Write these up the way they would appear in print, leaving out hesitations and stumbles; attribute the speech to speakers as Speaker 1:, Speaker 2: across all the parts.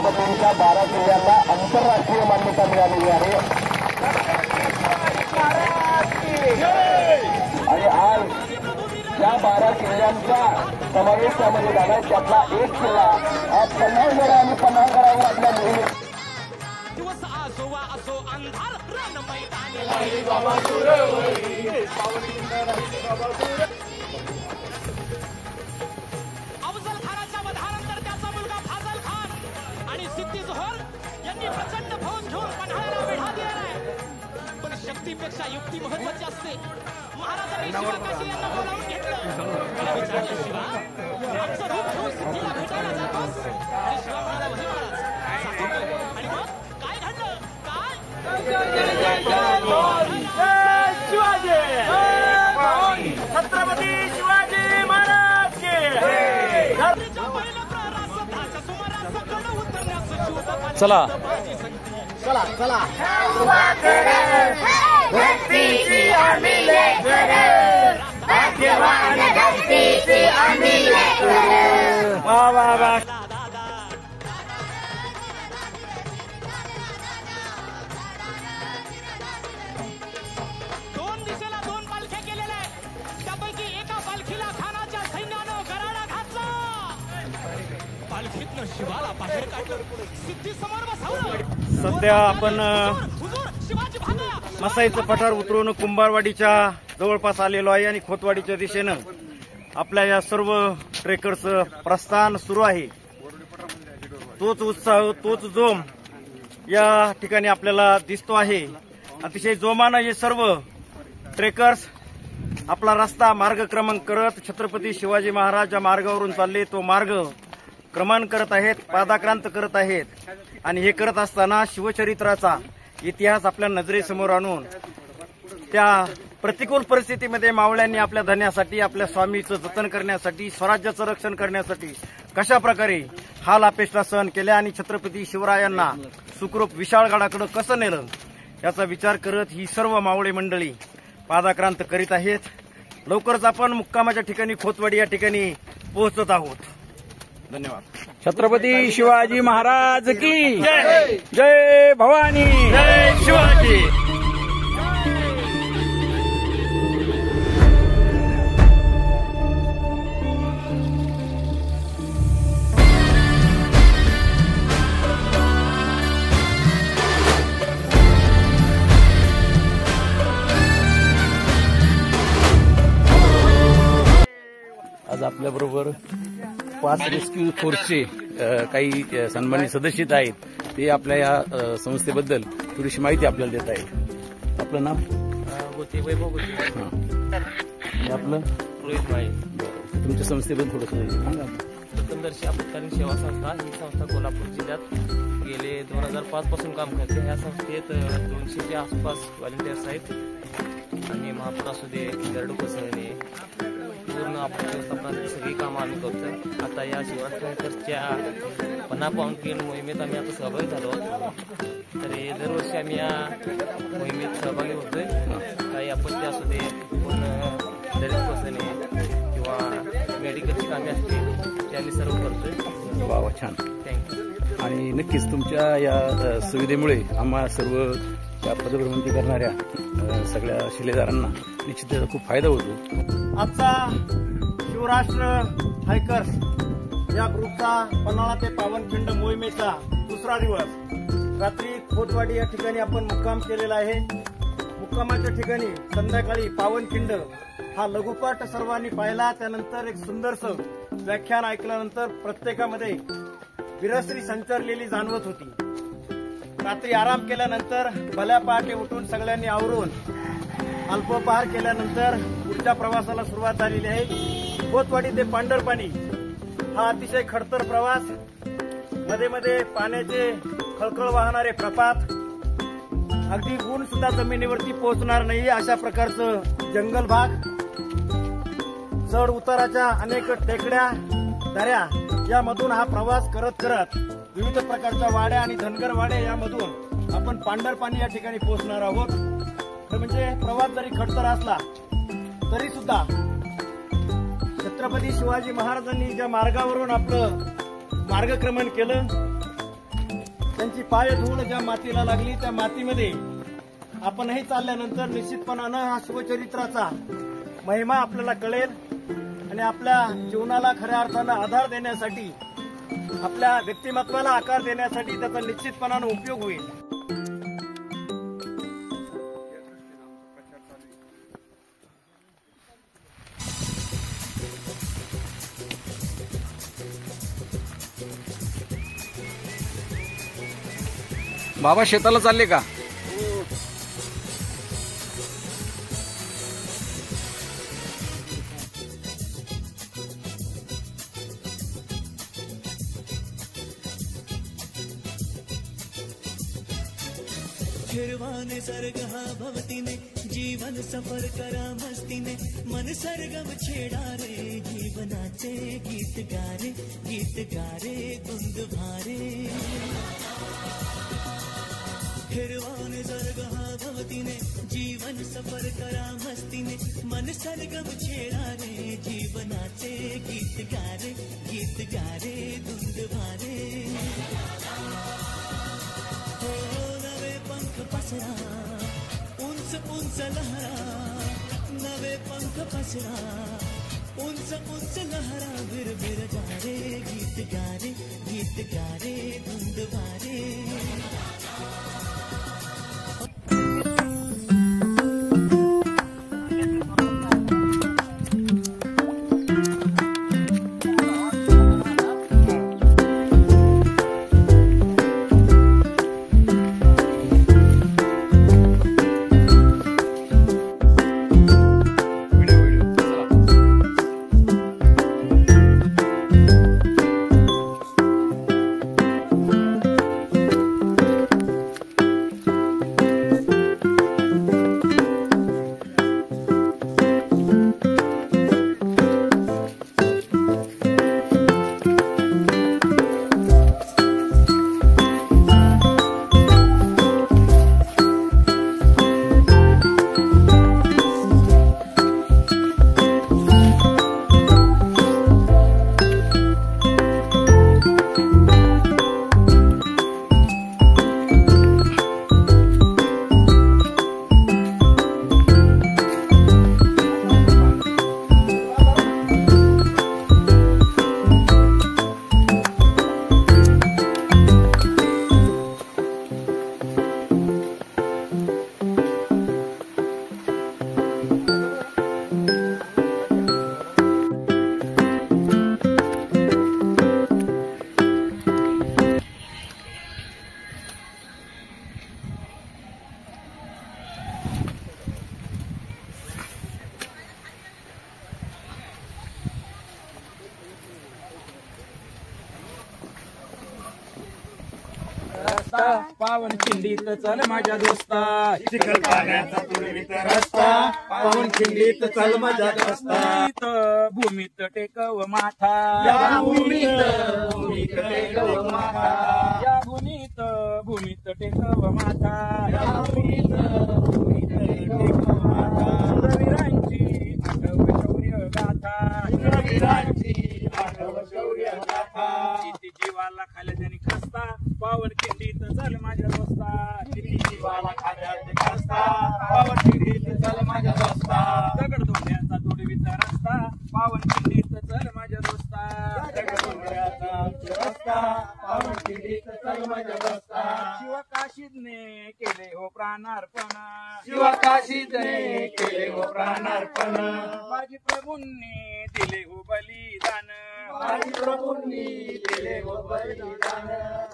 Speaker 1: छत्रपतींच्या 12 किल्ल्यांना आंतरराष्ट्रीय मान्यता मिळालेली आहे आणि आज या 12 किल्ल्यांचा समावेश त्यामध्ये झाला. त्यातला एक किल्ला आज पन्हाळगड आणि पन्हाळगडावर आपल्या मोहिमेत
Speaker 2: अफजल खानाच्या वधानंतर त्याचा मुलगा फाजल खान आणि सिद्धी जोहर यांनी प्रचंड फौज घेऊन पन्हाळ्याला वेढा दिलाय. पण शक्तीपेक्षा युक्ती महत्वाची असते. महाराजांनी शिवकाशी यांना बोलावून घेतलं. मला विचारलं, शिवा आमचं रूप घेऊन सिद्धीला भेटायला जातोस? आणि शिवा म्हणाला, वही महाराज जातो. आणि मग काय घडलं? काय
Speaker 3: छत्रपती शिवाजी महाराज के
Speaker 2: चला
Speaker 3: चला चला वा वा वा.
Speaker 2: दोन दिशेला 2 पालख्या केलेल्या आहेत. त्यापैकी एका पालखीला खानाच्या सैन्यानं गराडा घातला. पालखीतनं शिवाला बाहेर काढलं. सिद्धी समोर बसवलं.
Speaker 3: सध्या आपण
Speaker 2: हुजूर शिवाजी भागा.
Speaker 3: मसाईचं पठार उतरून कुंभारवाडीच्या जवळपास आलेलो आहे आणि खोतवाडीच्या दिशेनं आपल्या या सर्व ट्रेकर्सचं प्रस्थान सुरू आहे. तोच उत्साह, तोच जोम या ठिकाणी आपल्याला दिसतो आहे. अतिशय जोमानं हे सर्व ट्रेकर्स आपला रस्ता मार्गक्रमण करत छत्रपती शिवाजी महाराज ज्या मार्गावरून चालले तो मार्ग क्रमण करत आहेत, पादाक्रांत करत आहेत. आणि हे करत असताना शिवचरित्राचा इतिहास आपल्या नजरेसमोर आणून त्या प्रतिकूल परिस्थितीमध्ये मावळ्यांनी आपल्या धन्यासाठी, आपल्या स्वामीचं जतन करण्यासाठी, स्वराज्याचं रक्षण करण्यासाठी कशा प्रकारे हाल अपेष्टा सहन केल्या आणि छत्रपती शिवरायांना सुखरूप विशाळगडाकडे कसं नेलं याचा विचार करत ही सर्व मावळे मंडळी पादाक्रांत करीत आहेत. लवकरच आपण मुक्कामाच्या ठिकाणी खोतवाडी या ठिकाणी पोहोचत आहोत. धन्यवाद.
Speaker 4: छत्रपती शिवाजी महाराज की जय. जय भवानी.
Speaker 3: जय शिवाजी.
Speaker 4: आज आपल्याबरोबर 5 रेस्क्यू फोर्सचे काही सन्मानित सदस्य आहेत. ते आपल्या या संस्थेबद्दल थोडीशी माहिती आपल्याला देत आहेत. आपलं नाव?
Speaker 5: वैभव गोते.
Speaker 4: हां. आपलं?
Speaker 5: रोहित भाई.
Speaker 4: तुमच्या संस्थेबद्दल थोडंसं सांगा.
Speaker 5: प्रथमदर्शी आपत्कालीन सेवा संस्था ही संस्था कोल्हापूर जिल्ह्यात गेले 2005 पासून काम करते. या संस्थेत 200च्या आसपास व्हॉलंटियर्स आहेत आणि महापूर असू दे, दरड कोसळणे, पूर्ण आपल्या व्यवस्थापनाची सगळी कामं आम्ही करतोय. आता या शिवराष्ट्रच्या 50 पाऊंड क्लीन मोहिमेत आम्ही आता सहभागी झालो आहोत. तर हे दरवर्षी आम्ही या मोहिमेत सहभागी होतोय. काही आपत्ती असू दे, पूर्ण दरीत कोसळणे किंवा मेडिकलची कामे असतील ते आम्ही सर्व करतोय.
Speaker 4: वा वा, छान.
Speaker 5: थँक्यू.
Speaker 4: आणि नक्कीच तुमच्या या सुविधेमुळे आम्हा सर्व या पदभ्रमंती करणाऱ्या सगळ्या शिलेदारांना निश्चित त्याचा खूप फायदा होतो.
Speaker 3: आजचा शिवराष्ट्र हायकर्स या ग्रुपचा पन्हाळा ते पावनखिंड मोहिमेचा दुसरा दिवस. रात्री खोतवाडी या ठिकाणी आपण मुक्काम केलेला आहे. मुक्कामाच्या ठिकाणी संध्याकाळी पावनखिंड हा लघुपट सर्वांनी पाहिला. त्यानंतर एक सुंदरसं व्याख्यान ऐकल्यानंतर प्रत्येकामध्ये विरस्त्री संचरलेली जाणवत होती. रात्री आराम केल्यानंतर भल्या पहाटे उठून सगळ्यांनी आवरून अल्पोपहार केल्यानंतर पुढच्या प्रवासाला सुरुवात झालेली आहे. खोतवाडी ते पांढरपाणी हा अतिशय खडतर प्रवास. मध्ये मध्ये पाण्याचे खळखळ वाहणारे प्रपात, अगदी ऊन सुद्धा जमिनीवरती पोहोचणार नाही अशा प्रकारचं जंगल भाग, चढ उताराच्या अनेक टेकड्या, दऱ्या यामधून हा प्रवास करत करत विविध प्रकारच्या वाड्या आणि धनगर वाड्या यामधून आपण पांढरपाणी या ठिकाणी पोहोचणार आहोत. तर म्हणजे प्रवास जरी खडतर असला तरी सुद्धा छत्रपती शिवाजी महाराजांनी ज्या मार्गावरून आपलं मार्गक्रमण केलं त्यांची पायधूळ ज्या मातीला लागली त्या मातीमध्ये आपणही चालल्यानंतर निश्चितपणानं हा शिवचरित्राचा महिमा आपल्याला कळेल आणि आपल्या जीवनाला खऱ्या अर्थानं आधार देण्यासाठी, आपल्या व्यक्तिमत्वाला आकार देण्यासाठी त्याचा निश्चितपणानं उपयोग होईल.
Speaker 4: बाबा शेताला चालले का?
Speaker 6: फिरवाने सर्ग हा भवतीने जीवन सफर करा मस्तीने मन सरगम छेडा रे जीवनाचे गीत गारे गुंद भारे. फिरवाने सर्ग हा भवतीने जीवन सफर करा मस्तीने मन सरगम छेडा रे जीवनाचे गीत गारे गुंद भारे. पंख पसरा उंच उंच लहरा, नवे पंख पसरा उंच उंच लहरा, बिरबिर गारे गीत गारे धुंद वारे.
Speaker 7: पावन खिंडीत चल माझ्या दोस्ता,
Speaker 3: चिखल पाण्याचा पूर्वीत रस्ता, पावन खिंडीत चल माझ्या दोस्ता.
Speaker 7: भूमीत टेकव माथा,
Speaker 3: या भूमीत टेकव माथा,
Speaker 7: या भूमीत टेकव माथा,
Speaker 3: या भूमीत टेकव माथा.
Speaker 7: वीरांची आठव शौर्य गाथा,
Speaker 3: वीरांची आठव शौर्य गाथा.
Speaker 7: किती जीवाला खाल्या त्यांनी खस्ता, पावन खिंडीत चल माझ्या दोस्ता,
Speaker 3: किती जीवाला खाल्यात खस्ता, पावन खिंडीत चल माझ्या दोस्ता.
Speaker 7: दगड धोंड्याचा तुडवीचा रस्ता, पावन खिंडीत चल माझ्या दोस्ता.
Speaker 3: रस्ता, पावन खिंडीत चल माझ्या दोस्ता.
Speaker 7: शिवकाशीने केले हो प्राणार्पण,
Speaker 3: शिवकाशीने केले हो प्राणार्पण.
Speaker 7: बाजी प्रभूंनी दिले हो बलिदान,
Speaker 3: बाजी प्रभूंनी दिले हो बलिदान.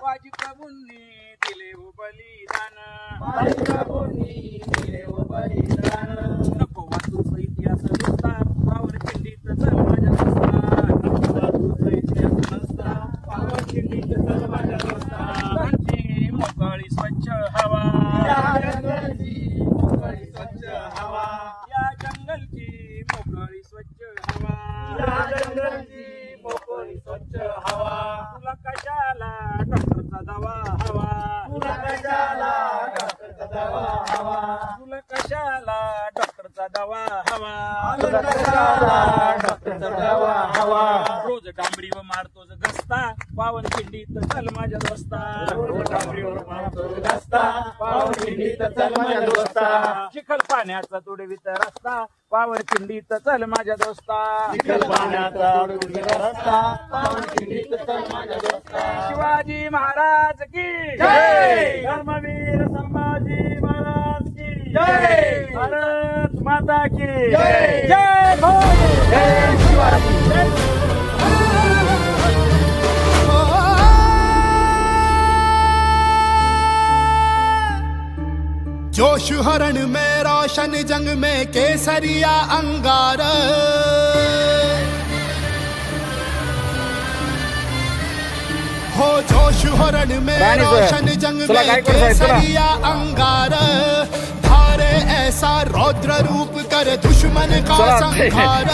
Speaker 7: बाजी प्रभूंनी दिले हो बलिदान.
Speaker 3: बाजी प्रभूंनी दिले हो बलिदान.
Speaker 7: नको वाचूच इतिहास नुसता, पावन खिंडीत चल माझ्या दोस्ता.
Speaker 3: नको वाचूच इतिहास नुसता, पावन खिंडीत चल माझ्या दोस्ता.
Speaker 7: त्यांची मोकळी स्वच्छ हवा,
Speaker 3: या जंगलची मोकळी स्वच्छ हवा,
Speaker 7: या जंगलची मोकळी स्वच्छ हवा,
Speaker 3: या जंगलची मोकळी स्वच्छ हवा.
Speaker 7: तुला कशाला डॉक्टरचा दवा हवा,
Speaker 3: तुला कशाला डॉक्टरचा दवा हवा,
Speaker 7: तुला कशाला डॉक्टरचा दवा हवा. रोज डांबरीवर मारतोच गस्ता पावन खिंडीत चल माझ्या दोस्ता चिखल पाण्याचा तुडवीत रस्ता पावन खिंडीत चल माझ्या दोस्ता शिवाजी महाराज की जय धर्मवीर संभाजी महाराज की जय भारत माता की जय जय भोले जय शिवाजी
Speaker 8: जोश हरण में रोशन जंग में केसरिया अंगार हो जोश हरण में रोशन जंग में केसरिया अंगार धारे ऐसा रौद्र रूप कर दुश्मन का संहार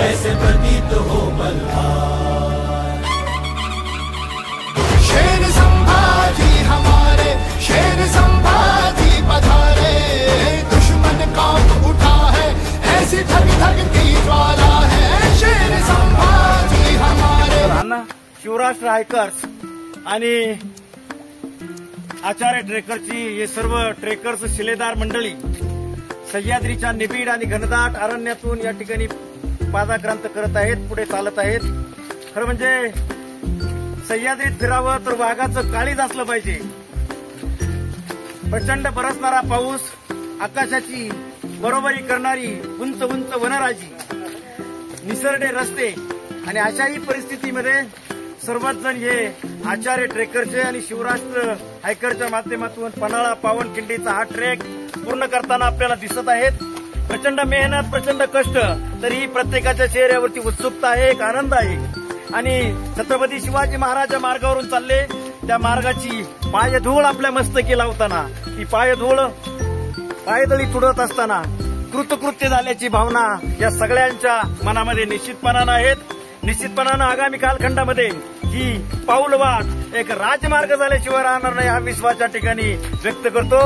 Speaker 8: ऐसे प्रतीत हो शेर संभाजी हमारे शेर संभाजी पधारे दुश्मन कांप उठा है ऐसी धग धग की ज्वाला है शेर संभाजी हमारे
Speaker 3: शिवराष्ट्र हायकर्स आणि आचार्य ट्रेकरची हे सर्व ट्रेकर्स शिलेदार मंडळी सह्याद्रीच्या निबिड आणि घनदाट अरण्यातून या ठिकाणी पादाक्रांत करत आहेत, पुढे चालत आहेत. खरं म्हणजे सह्याद्रीत फिरावं तर वाघाचं काळीज असलं पाहिजे. प्रचंड बरसणारा पाऊस, आकाशाची बरोबरी करणारी उंच उंच वनराजी, निसरडे रस्ते आणि अशाही परिस्थितीमध्ये सर्वच जण हे आचार्य ट्रेकरचे आणि शिवराष्ट्र हायकरच्या माध्यमातून पन्हाळा पावनखिंडीचा हा ट्रेक पूर्ण करताना आपल्याला दिसत आहेत. प्रचंड मेहनत, प्रचंड कष्ट, तरी प्रत्येकाच्या चेहऱ्यावरती उत्सुकता आहे, एक आनंद आहे. आणि छत्रपती शिवाजी महाराज मार्गावरून चालले, त्या मार्गाची पायधूळ आपल्या मस्तकी लावताना, ती पायदळी तुडत असताना कृतकृत्य झाल्याची भावना या सगळ्यांच्या मनामध्ये निश्चितपणानं आहेत. निश्चितपणानं आगामी कालखंडामध्ये ही पाऊलवाट एक राजमार्ग झाल्याशिवाय राहणार नाही हा विश्वास या ठिकाणी व्यक्त करतो.